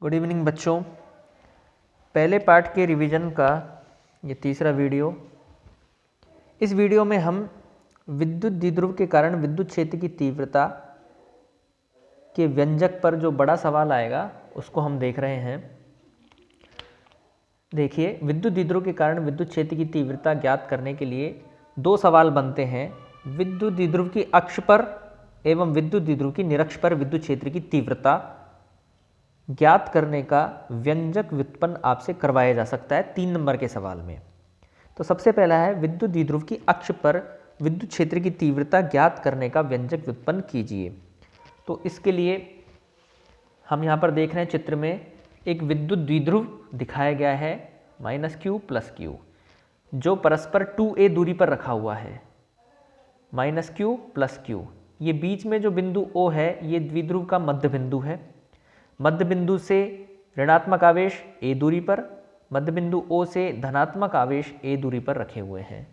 Good evening बच्चों। पहले part के रिवीजन का ये तीसरा वीडियो। इस वीडियो में हम विद्युत द्विध्रुव के कारण विद्युत क्षेत्र की तीव्रता के व्यंजक पर जो बड़ा सवाल आएगा उसको हम देख रहे हैं। देखिए, विद्युत द्विध्रुव के कारण विद्युत क्षेत्र की तीव्रता ज्ञात करने के लिए दो सवाल बनते हैं। विद्युत द्विध्रुव की अक्ष पर एवं विद्युत द्विध्रुव की निरक्ष पर विद्युत क्षेत्र की तीव्रता ज्ञात करने का व्यंजक व्युत्पन्न आपसे करवाया जा सकता है 3 नंबर के सवाल में। तो सबसे पहला है विद्युत द्विध्रुव की अक्ष पर विद्युत क्षेत्र की तीव्रता ज्ञात करने का व्यंजक व्युत्पन्न कीजिए। तो इसके लिए हम यहाँ पर देख रहे हैं चित्र में एक विद्युत द्विध्रुव दिखाया गया है -q + q, जो परस्पर 2a दूरी पर रखा हुआ है। -q + q, ये बीच में जो बिंदु O है ये द्विध्रुव का मध्य बिंदु है। मध्य बिंदु से ऋणात्मक आवेश a दूरी पर, मध्य बिंदु O से धनात्मक आवेश a दूरी पर रखे हुए हैं।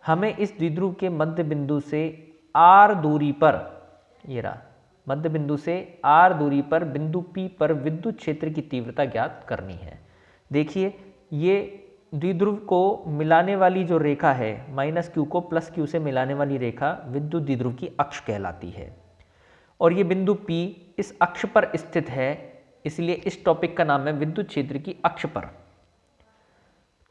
हमें इस द्विध्रुव के मध्य बिंदु से r दूरी पर, ये रहा मध्य बिंदु से r दूरी पर बिंदु P पर विद्युत क्षेत्र की तीव्रता ज्ञात करनी है। देखिए, ये द्विध्रुव को मिलाने वाली जो रेखा है -q को +q से मिलाने वाली रेखा विद्युत द्विध्रुव की अक्ष कहलाती है। और ये बिंदु P इस अक्ष पर स्थित है, इसलिए इस टॉपिक का नाम है विद्युत क्षेत्र की अक्ष पर।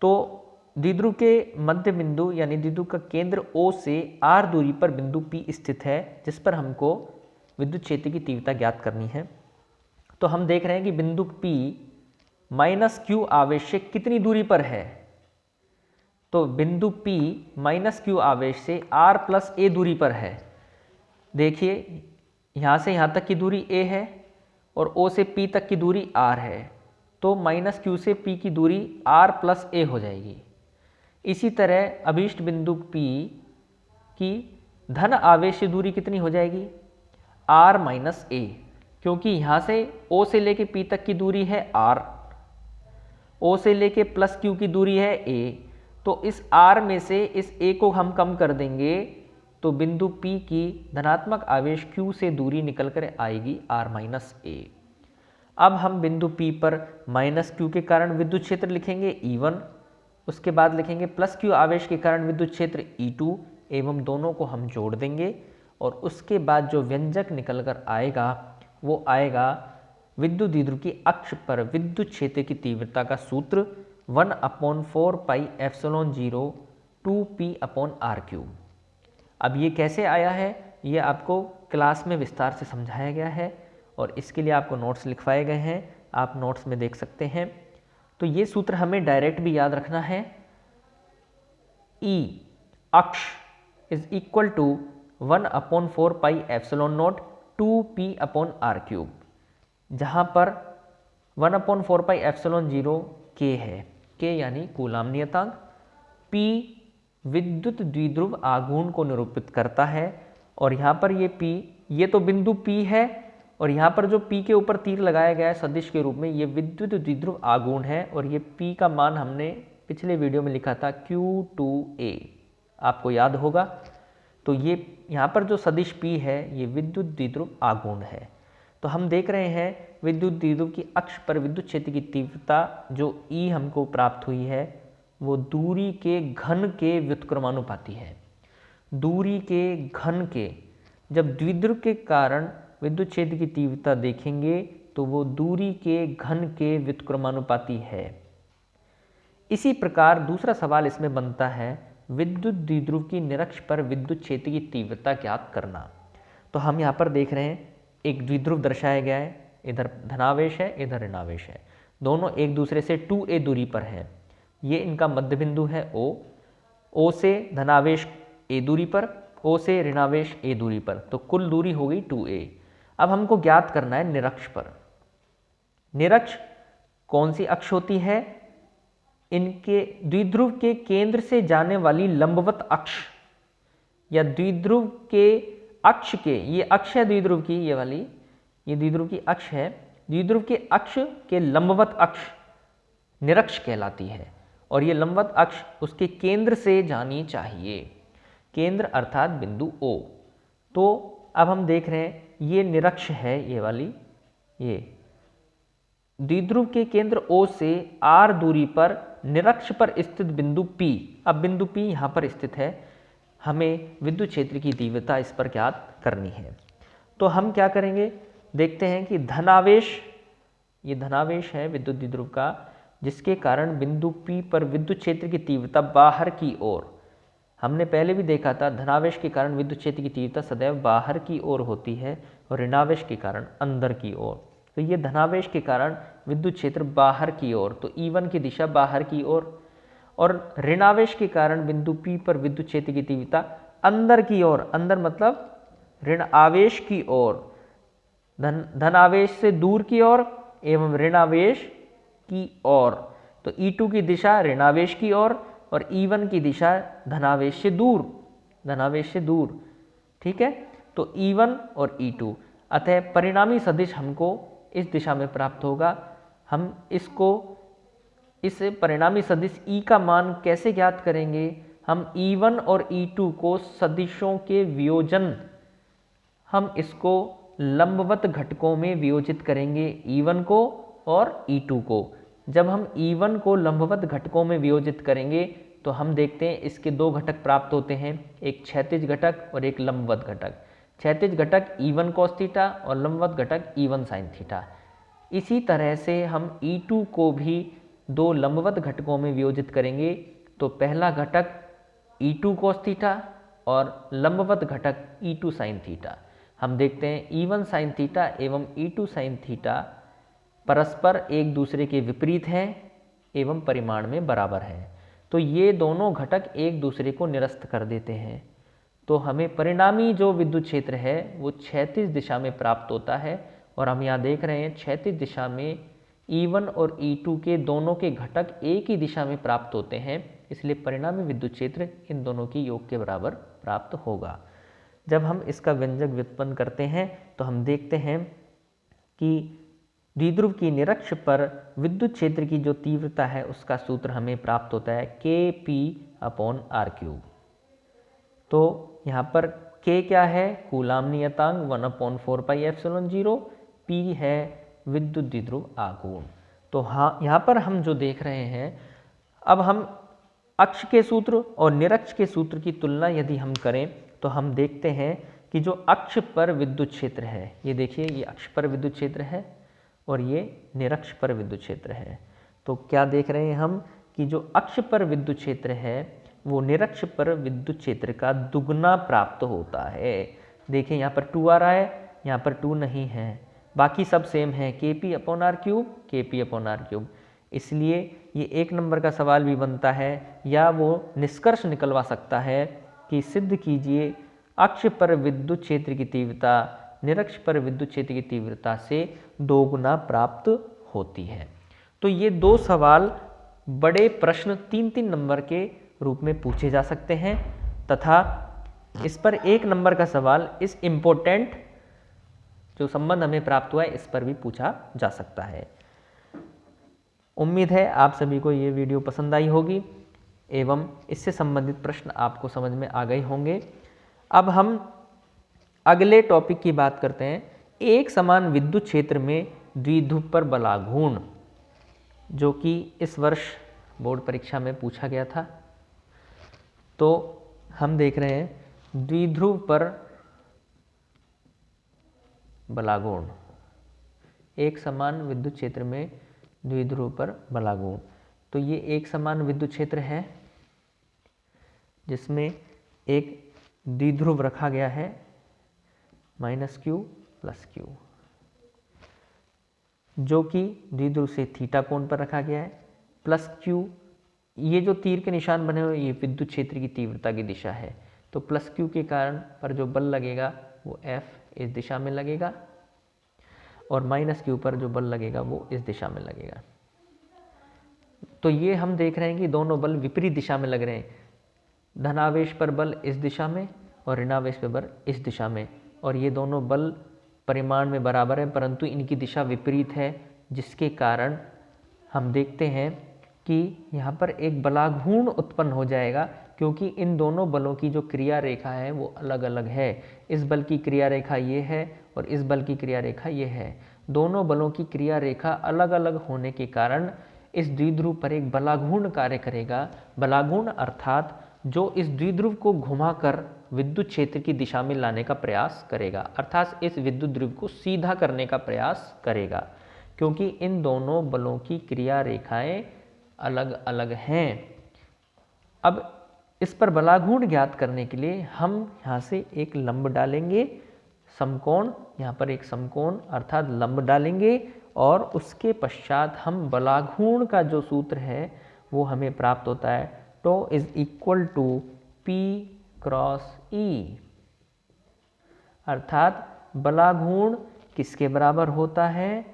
तो द्विध्रुव के मध्य बिंदु यानी द्विध्रुव का केंद्र O से r दूरी पर बिंदु P स्थित है, जिस पर हमको विद्युत क्षेत्र की तीव्रता ज्ञात करनी है। तो हम देख रहे हैं कि बिंदु P -q आवेश से कितनी दूरी पर है। तो बिंदु P -q आवेश से r + a दूरी पर है। देखिए, यहाँ से यहाँ तक की दूरी a है और O से P तक की दूरी r है। तो -q से P की दूरी r + a हो जाएगी। इसी तरह अभीष्ट बिंदु P की धन आवेश से दूरी कितनी हो जाएगी, r - a, क्योंकि यहाँ से O से लेके P तक की दूरी है r, O से लेके +q की दूरी है a। तो इस r में से इस a को हम कम कर देंगे तो बिंदु P की धनात्मक आवेश q से दूरी निकल कर आएगी r - a। अब हम बिंदु P पर -q के कारण विद्युत क्षेत्र लिखेंगे E1, उसके बाद लिखेंगे +q आवेश के कारण विद्युत क्षेत्र E2 एवं दोनों को हम जोड़ देंगे और उसके बाद जो व्यंजक निकल कर आएगा वो आएगा विद्युत द्विध्रुव की अक्ष पर विद्युत क्षेत्र की तीव्रता का सूत्र 1/4πε0 2p/r³। अब ये कैसे आया है ये आपको क्लास में विस्तार से समझाया गया है और इसके लिए आपको नोट्स लिखवाए गए हैं, आप नोट्स में देख सकते हैं। तो ये सूत्र हमें डायरेक्ट भी याद रखना है। E अक्ष इज इक्वल टू 1/4πε0 2p/r³, जहाँ पर 1/4πε0 k है, k यानी कूलाम नियतांक, p विद्युत द्विध्रुव आघूर्ण को निरूपित करता है और यहाँ पर ये p, ये तो बिंदु P है और यहाँ पर जो P के ऊपर तीर लगाया गया है सदिश के रूप में, ये विद्युत द्विध्रुव आघूर्ण है और ये P का मान हमने पिछले वीडियो में लिखा था Q2a, आपको याद होगा। तो ये यहाँ पर जो सदिश P है ये विद्युत द्विध्रुव आघूर्ण है। तो हम देख रहे हैं विद्युत द्विध्रुव की अक्ष पर विद्युत क्षेत्र की तीव्रता जो E हमको प्राप्त हुई है वो दूरी के घन के व्युत्क्रमानुपाती है। दूरी के घन के, जब द्विध्रुव के कारण विद्युत क्षेत्र की तीव्रता देखेंगे तो वो दूरी के घन के व्युत्क्रमानुपाती है। इसी प्रकार दूसरा सवाल इसमें बनता है विद्युत द्विध्रुव की निरक्ष पर विद्युत क्षेत्र की तीव्रता ज्ञात करना। तो हम यहाँ पर देख रहे हैं एक द्विध्रुव दर्शाया गया है, इधर धनावेश है इधर ऋणावेश है, दोनों एक दूसरे से 2a दूरी पर हैं। ये इनका मध्य बिंदु है O से धनावेश a दूरी पर, O से ऋणावेश a दूरी पर, तो कुल दूरी हो गई 2a। अब हमको ज्ञात करना है निरक्ष पर। निरक्ष कौन सी अक्ष होती है, इनके द्विध्रुव के केंद्र से जाने वाली लंबवत अक्ष या द्विध्रुव के अक्ष के, ये अक्ष है द्विध्रुव की, ये वाली ये द्विध्रुव की अक्ष है, द्विध्रुव के अक्ष के लंबवत अक्ष निरक्ष कहलाती है और ये लंबवत अक्ष उसके केंद्र से जानी चाहिए, केंद्र अर्थात बिंदु O। तो अब हम देख रहे हैं ये निरक्ष है, ये वाली, ये द्विध्रुव के केंद्र O से r दूरी पर निरक्ष पर स्थित बिंदु P, अब बिंदु P यहाँ पर स्थित है, हमें विद्युत क्षेत्र की तीव्रता इस पर ज्ञात करनी है। तो हम क्या करेंगे, देखते हैं कि धनावेश, ये धनावेश है विद्युत द्विध्रुव का, जिसके कारण बिंदु P पर विद्युत क्षेत्र की तीव्रता बाहर की ओर, हमने पहले भी देखा था धनावेश के कारण विद्युत क्षेत्र की तीव्रता सदैव बाहर की ओर होती है और ऋणावेश के कारण अंदर की ओर। तो ये धनावेश के कारण विद्युत क्षेत्र बाहर की ओर, तो E1 की दिशा बाहर की ओर, और ऋणावेश के कारण बिंदु P पर विद्युत क्षेत्र की तीव्रता अंदर की ओर, अंदर मतलब ऋण आवेश की ओर, धनावेश से दूर की ओर एवं ऋणावेश की ओर। तो E2 की दिशा ऋणावेश की ओर और E1 की दिशा धनावेश से दूर, धनावेश से दूर, ठीक है। तो E1 और E2, अतः परिणामी सदिश हमको इस दिशा में प्राप्त होगा। हम इसको, इस परिणामी सदिश E का मान कैसे ज्ञात करेंगे, हम E1 और E2 को सदिशों के वियोजन, हम इसको लंबवत घटकों में वियोजित करेंगे, E1 को और E2 को। जब हम E1 को लंबवत घटकों में वियोजित करेंगे तो हम देखते हैं इसके दो घटक प्राप्त होते हैं, एक क्षैतिज घटक और एक लंबवत घटक। क्षैतिज घटक E1 cos थीटा और लंबवत घटक E1 sin थीटा। इसी तरह से हम E2 को भी दो लंबवत घटकों में वियोजित करेंगे, तो पहला घटक E2 cos थीटा और लंबवत घटक E2 sin थीटा। हम देखते हैं E1 sin थीटा एवं E2 sin थीटा परस्पर एक दूसरे के विपरीत हैं एवं परिमाण में बराबर हैं, तो ये दोनों घटक एक दूसरे को निरस्त कर देते हैं। तो हमें परिणामी जो विद्युत क्षेत्र है वो क्षैतिज दिशा में प्राप्त होता है, और हम यहाँ देख रहे हैं क्षैतिज दिशा में E1 और E2 के दोनों के घटक एक ही दिशा में प्राप्त होते हैं, इसलिए परिणामी विद्युत क्षेत्र इन दोनों की योग के बराबर प्राप्त होगा। जब हम इसका व्यंजक व्युत्पन्न करते हैं तो हम देखते हैं कि द्विध्रुव की निरक्ष पर विद्युत क्षेत्र की जो तीव्रता है उसका सूत्र हमें प्राप्त होता है Kp/r³। तो यहाँ पर K क्या है, कूलाम नियतांक 1/4πε0, P है विद्युत द्विध्रुव आघूर्ण। तो हाँ, यहाँ पर हम जो देख रहे हैं, अब हम अक्ष के सूत्र और निरक्ष के सूत्र की तुलना यदि हम करें तो हम देखते हैं कि जो अक्ष पर विद्युत क्षेत्र है, ये देखिए ये अक्ष पर विद्युत क्षेत्र है और ये निरक्ष पर विद्युत क्षेत्र है। तो क्या देख रहे हैं हम कि जो अक्ष पर विद्युत क्षेत्र है वो निरक्ष पर विद्युत क्षेत्र का दुगना प्राप्त होता है। देखिए यहाँ पर 2 आ रहा है, यहाँ पर 2 नहीं है, बाकी सब सेम है, Kp/r³, Kp/r³। इसलिए ये 1 नंबर का सवाल भी बनता है, या वो निष्कर्ष निकलवा सकता है कि सिद्ध कीजिए अक्ष पर विद्युत क्षेत्र की तीव्रता निरक्ष पर विद्युत क्षेत्र की तीव्रता से दोगुना प्राप्त होती है। तो ये 2 सवाल बड़े प्रश्न 3-3 नंबर के रूप में पूछे जा सकते हैं, तथा इस पर 1 नंबर का सवाल, इस इम्पोर्टेंट जो संबंध हमें प्राप्त हुआ है इस पर भी पूछा जा सकता है। उम्मीद है आप सभी को ये वीडियो पसंद आई होगी एवं इससे संबंधित प्रश्न आपको समझ में आ गए होंगे। अब हम अगले टॉपिक की बात करते हैं, एक समान विद्युत क्षेत्र में द्विध्रुव पर बलाघूर्ण, जो कि इस वर्ष बोर्ड परीक्षा में पूछा गया था। तो हम देख रहे हैं द्विध्रुव पर बलाघूर्ण, एक समान विद्युत क्षेत्र में द्विध्रुव पर बलाघूर्ण। तो ये एक समान विद्युत क्षेत्र है जिसमें एक द्विध्रुव रखा गया है -q + q, जो कि द्विध्रुव से थीटा कोण पर रखा गया है, +q, ये जो तीर के निशान बने हुए ये विद्युत क्षेत्र की तीव्रता की दिशा है। तो +q के कारण पर जो बल लगेगा वो F इस दिशा में लगेगा और -q पर जो बल लगेगा वो इस दिशा में लगेगा। तो ये हम देख रहे हैं कि दोनों बल विपरीत दिशा में लग रहे हैं, धनावेश पर बल इस दिशा में और ऋणावेश पर बल इस दिशा में, और ये दोनों बल परिमाण में बराबर है परंतु इनकी दिशा विपरीत है, जिसके कारण हम देखते हैं कि यहाँ पर एक बलाघूर्ण उत्पन्न हो जाएगा, क्योंकि इन दोनों बलों की जो क्रिया रेखा है वो अलग अलग है। इस बल की क्रिया रेखा ये है और इस बल की क्रिया रेखा ये है। दोनों बलों की क्रिया रेखा अलग अलग होने के कारण इस द्विध्रुव पर एक बलाघूर्ण कार्य करेगा। बलाघूर्ण अर्थात जो इस द्विध्रुव को घुमाकर विद्युत क्षेत्र की दिशा में लाने का प्रयास करेगा, अर्थात इस विद्युत ध्रुव को सीधा करने का प्रयास करेगा, क्योंकि इन दोनों बलों की क्रिया रेखाएं अलग अलग हैं। अब इस पर बलाघूर्ण ज्ञात करने के लिए हम यहाँ से एक लंब डालेंगे, समकोण, यहाँ पर एक समकोण अर्थात लंब डालेंगे और उसके पश्चात हम बलाघूर्ण का जो सूत्र है वो हमें प्राप्त होता है, टो is equal to P cross E, अर्थात बलाघूर्ण किसके बराबर होता है?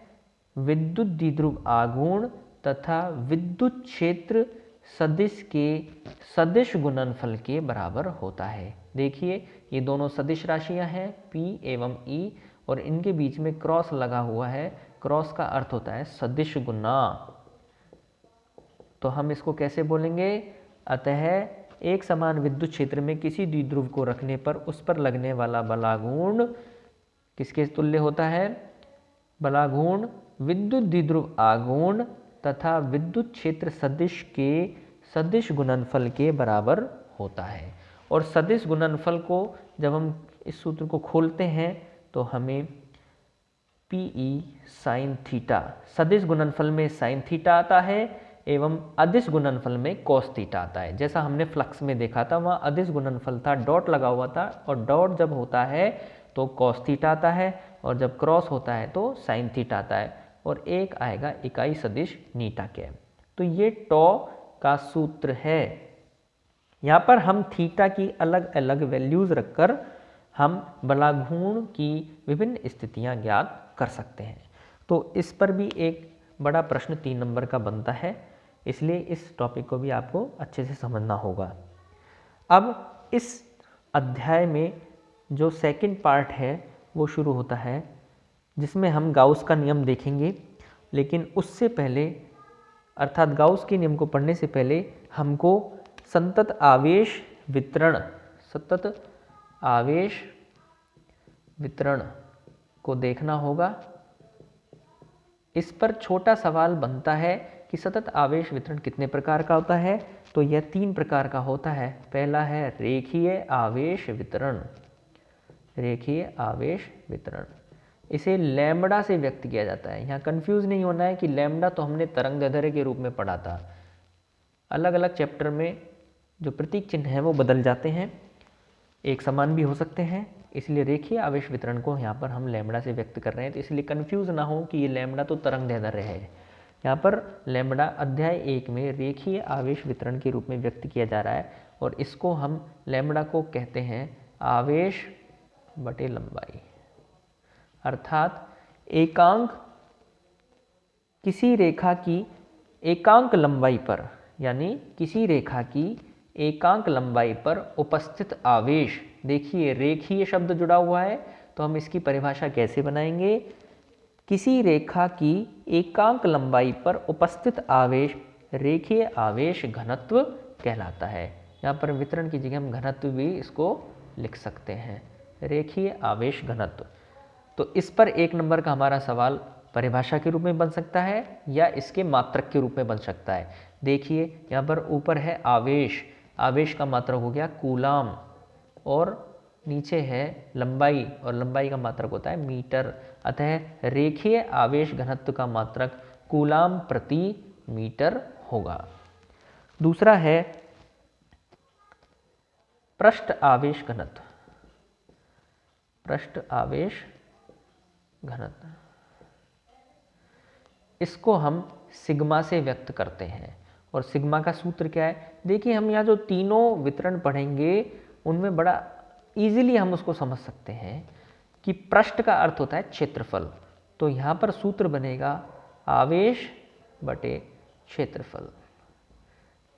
विद्युत द्विध्रुव आघूर्ण तथा विद्युत क्षेत्र सदिश के सदिश गुणनफल के बराबर होता है। देखिए ये दोनों सदिश राशियां हैं P एवं E और इनके बीच में क्रॉस लगा हुआ है। क्रॉस का अर्थ होता है सदिश गुना। तो हम इसको कैसे बोलेंगे? अतः एक समान विद्युत क्षेत्र में किसी द्विध्रुव को रखने पर उस पर लगने वाला बलाघूर्ण किसके तुल्य होता है? बलाघूर्ण विद्युत द्विध्रुव आघूर्ण तथा विद्युत क्षेत्र सदिश के सदिश गुणनफल के बराबर होता है। और सदिश गुणनफल को जब हम इस सूत्र को खोलते हैं तो हमें PE साइन थीटा, सदिश गुणनफल में साइन थीटा आता है एवं अदिश गुणनफल में कॉस थीटा आता है। जैसा हमने फ्लक्स में देखा था, वहाँ अदिश गुणनफल था, डॉट लगा हुआ था, और डॉट जब होता है तो कॉस थीटा आता है और जब क्रॉस होता है तो साइन थीटा आता है, और एक आएगा इकाई सदिश नीटा के। तो ये टॉ का सूत्र है। यहाँ पर हम थीटा की अलग अलग वैल्यूज रखकर हम बलाघूर्ण की विभिन्न स्थितियाँ ज्ञात कर सकते हैं। तो इस पर भी एक बड़ा प्रश्न 3 नंबर का बनता है, इसलिए इस टॉपिक को भी आपको अच्छे से समझना होगा। अब इस अध्याय में जो सेकंड पार्ट है वो शुरू होता है, जिसमें हम गाउस का नियम देखेंगे। लेकिन उससे पहले, अर्थात गाउस के नियम को पढ़ने से पहले हमको संतत आवेश वितरण, सतत आवेश वितरण को देखना होगा। इस पर छोटा सवाल बनता है कि सतत आवेश वितरण कितने प्रकार का होता है? तो यह 3 प्रकार का होता है। पहला है रेखीय आवेश वितरण। रेखीय आवेश वितरण, इसे लैम्बडा से व्यक्त किया जाता है। यहाँ कंफ्यूज नहीं होना है कि लैम्बडा तो हमने तरंगदैर्ध्य के रूप में पढ़ा था। अलग अलग चैप्टर में जो प्रतीक चिन्ह हैं वो बदल जाते हैं, एक समान भी हो सकते हैं, इसलिए रेखीय आवेश वितरण को यहाँ पर हम लैम्बडा से व्यक्त कर रहे हैं। तो इसलिए कंफ्यूज ना हो कि ये लैम्बडा तो तरंगदैर्ध्य है। यहाँ पर लैम्बडा अध्याय 1 में रेखीय आवेश वितरण के रूप में व्यक्त किया जा रहा है, और इसको हम लैम्बडा को कहते हैं आवेश बटे लंबाई, अर्थात एकांक किसी रेखा की एकांक लंबाई पर, यानी किसी रेखा की एकांक लंबाई पर उपस्थित आवेश। देखिए रेखीय शब्द जुड़ा हुआ है, तो हम इसकी परिभाषा कैसे बनाएंगे? किसी रेखा की एकांक लंबाई पर उपस्थित आवेश रेखीय आवेश घनत्व कहलाता है। यहाँ पर वितरण की जगह हम घनत्व भी इसको लिख सकते हैं, रेखीय आवेश घनत्व। तो इस पर 1 नंबर का हमारा सवाल परिभाषा के रूप में बन सकता है या इसके मात्रक के रूप में बन सकता है। देखिए यहाँ पर ऊपर है आवेश, आवेश का मात्रक हो गया कूलाम, और नीचे है लंबाई, और लंबाई का मात्रक होता है मीटर। अतः रेखीय आवेश घनत्व का मात्रक कूलाम प्रति मीटर होगा। दूसरा है पृष्ठ आवेश घनत्व। पृष्ठ आवेश घनत्व, इसको हम सिग्मा से व्यक्त करते हैं, और सिग्मा का सूत्र क्या है? देखिए हम यहाँ जो तीनों वितरण पढ़ेंगे उनमें बड़ा इजीली हम उसको समझ सकते हैं कि पृष्ठ का अर्थ होता है क्षेत्रफल। तो यहाँ पर सूत्र बनेगा आवेश बटे क्षेत्रफल।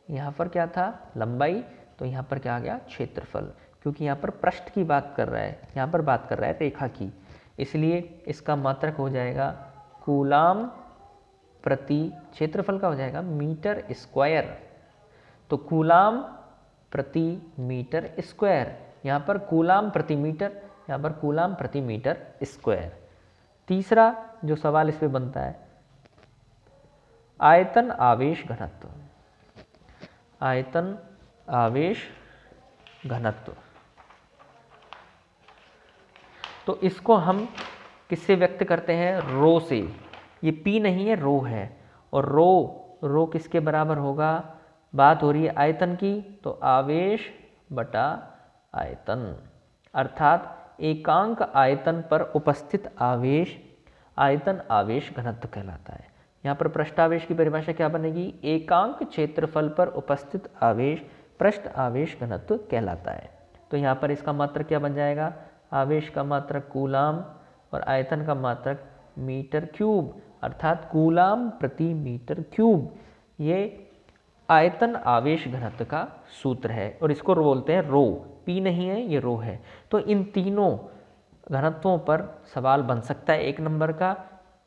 यहाँ पर क्या था? लंबाई, तो यहाँ पर क्या आ गया? क्षेत्रफल, क्योंकि यहाँ पर पृष्ठ की बात कर रहा है, यहाँ पर बात कर रहा है रेखा की, इसलिए इसका मात्रक हो जाएगा कूलाम प्रति, क्षेत्रफल का हो जाएगा मीटर स्क्वायर। तो कूलाम प्रति मीटर स्क्वायर, यहाँ पर कूलाम प्रति मीटर, यहाँ पर कूलाम प्रति मीटर स्क्वायर। तीसरा जो सवाल इस पे बनता है, आयतन आवेश घनत्व। आयतन आवेश घनत्व, तो इसको हम किससे व्यक्त करते हैं? रो से। ये पी नहीं है, रो है। और रो किसके बराबर होगा? बात हो रही है आयतन की, तो आवेश बटा आयतन, अर्थात एकांक आयतन पर उपस्थित आवेश आयतन आवेश घनत्व कहलाता है। यहाँ पर पृष्ठ आवेश की परिभाषा क्या बनेगी? एकांक क्षेत्रफल पर उपस्थित आवेश पृष्ठ आवेश घनत्व कहलाता है। तो यहाँ पर इसका मात्रक क्या बन जाएगा? आवेश का मात्रक कूलाम और आयतन का मात्रक मीटर क्यूब, अर्थात कूलाम प्रति मीटर क्यूब। ये आयतन आवेश घनत्व का सूत्र है और इसको बोलते हैं रो। पी नहीं है, ये रो है। तो इन तीनों घनत्वों पर सवाल बन सकता है 1 नंबर का।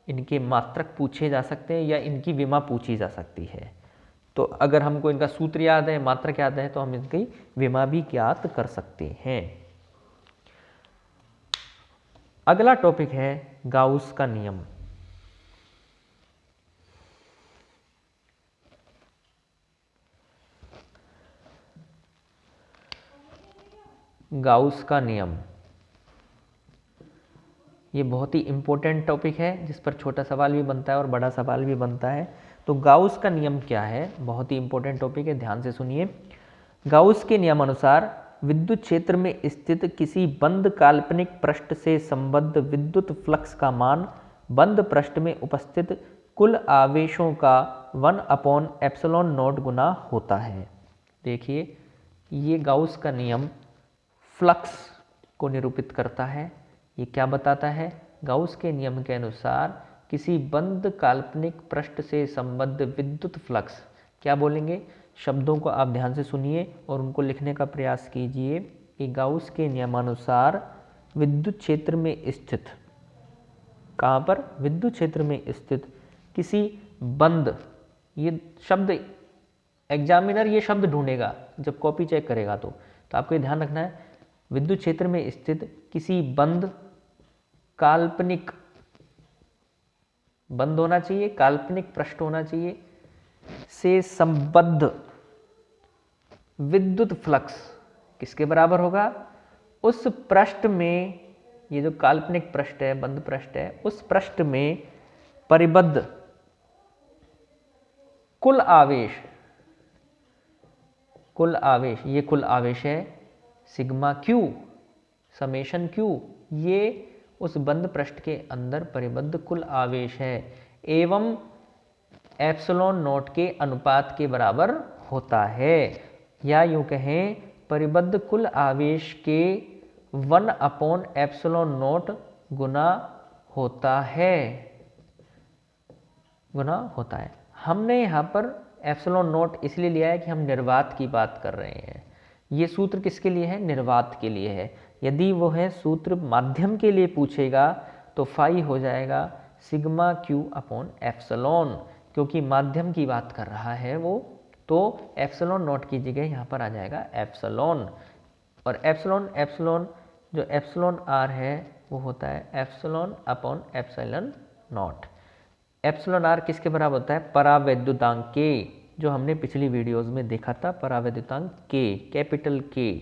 इनके मात्रक पूछे जा सकते हैं या इनकी विमा पूछी जा सकती है। तो अगर हमको इनका सूत्र याद है, मात्रक याद है, तो हम इनकी विमा भी ज्ञात कर सकते हैं। अगला टॉपिक है गाउस का नियम। गाउस का नियम, ये बहुत ही इम्पोर्टेंट टॉपिक है जिस पर छोटा सवाल भी बनता है और बड़ा सवाल भी बनता है। तो गाउस का नियम क्या है? बहुत ही इम्पोर्टेंट टॉपिक है, ध्यान से सुनिए। गाउस के नियमानुसार विद्युत क्षेत्र में स्थित किसी बंद काल्पनिक पृष्ठ से संबद्ध विद्युत फ्लक्स का मान बंद पृष्ठ में उपस्थित कुल आवेशों का 1/ε0 गुना होता है। देखिए, ये गाउस का नियम फ्लक्स को निरूपित करता है। ये क्या बताता है? गाउस के नियम के अनुसार किसी बंद काल्पनिक पृष्ठ से संबद्ध विद्युत फ्लक्स, क्या बोलेंगे? शब्दों को आप ध्यान से सुनिए और उनको लिखने का प्रयास कीजिए कि गाउस के नियमानुसार विद्युत क्षेत्र में स्थित, कहाँ पर? विद्युत क्षेत्र में स्थित किसी बंद, ये शब्द एग्जामिनर ये शब्द ढूंढेगा जब कॉपी चेक करेगा, तो आपको ये ध्यान रखना है, विद्युत क्षेत्र में स्थित किसी बंद काल्पनिक, बंद होना चाहिए, काल्पनिक पृष्ठ होना चाहिए, से संबद्ध विद्युत फ्लक्स किसके बराबर होगा? उस पृष्ठ में, ये जो काल्पनिक पृष्ठ है, बंद पृष्ठ है, उस पृष्ठ में परिबद्ध कुल आवेश, कुल आवेश, ये कुल आवेश है सिग्मा क्यू, समेशन क्यू, ये उस बंद पृष्ठ के अंदर परिबद्ध कुल आवेश है एवं ε0 के अनुपात के बराबर होता है, या यूं कहें परिबद्ध कुल आवेश के 1/ε0 गुना होता है, गुना होता है। हमने यहाँ पर ε0 इसलिए लिया है कि हम निर्वात की बात कर रहे हैं। ये सूत्र किसके लिए है? निर्वात के लिए है। यदि वो है सूत्र माध्यम के लिए पूछेगा तो फाई हो जाएगा सिग्मा क्यू अपॉन एप्सिलॉन, क्योंकि माध्यम की बात कर रहा है वो, तो ε0 की जगह यहाँ पर आ जाएगा एप्सिलॉन। और एप्सिलॉन जो एप्सिलॉन आर है वो होता है epsilon upon epsilon naught. Epsilon r किसके बराबर होता है? परावैद्युतांक के, जो हमने पिछली वीडियोस में देखा था। परावैद्युतांक के, कैपिटल के,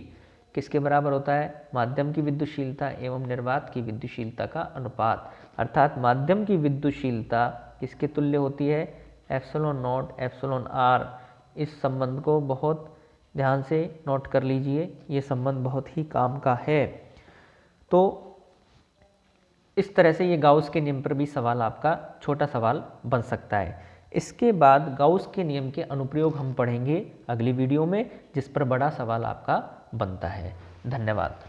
किसके बराबर होता है? माध्यम की विद्युतशीलता एवं निर्वात की विद्युतशीलता का अनुपात, अर्थात माध्यम की विद्युतशीलता किसके तुल्य होती है? ε0 एप्सिलॉन आर। इस संबंध को बहुत ध्यान से नोट कर लीजिए, ये संबंध बहुत ही काम का है। तो इस तरह से ये गाउस के नियम पर भी सवाल आपका छोटा सवाल बन सकता है। इसके बाद गाउस के नियम के अनुप्रयोग हम पढ़ेंगे अगली वीडियो में, जिस पर बड़ा सवाल आपका बनता है। धन्यवाद।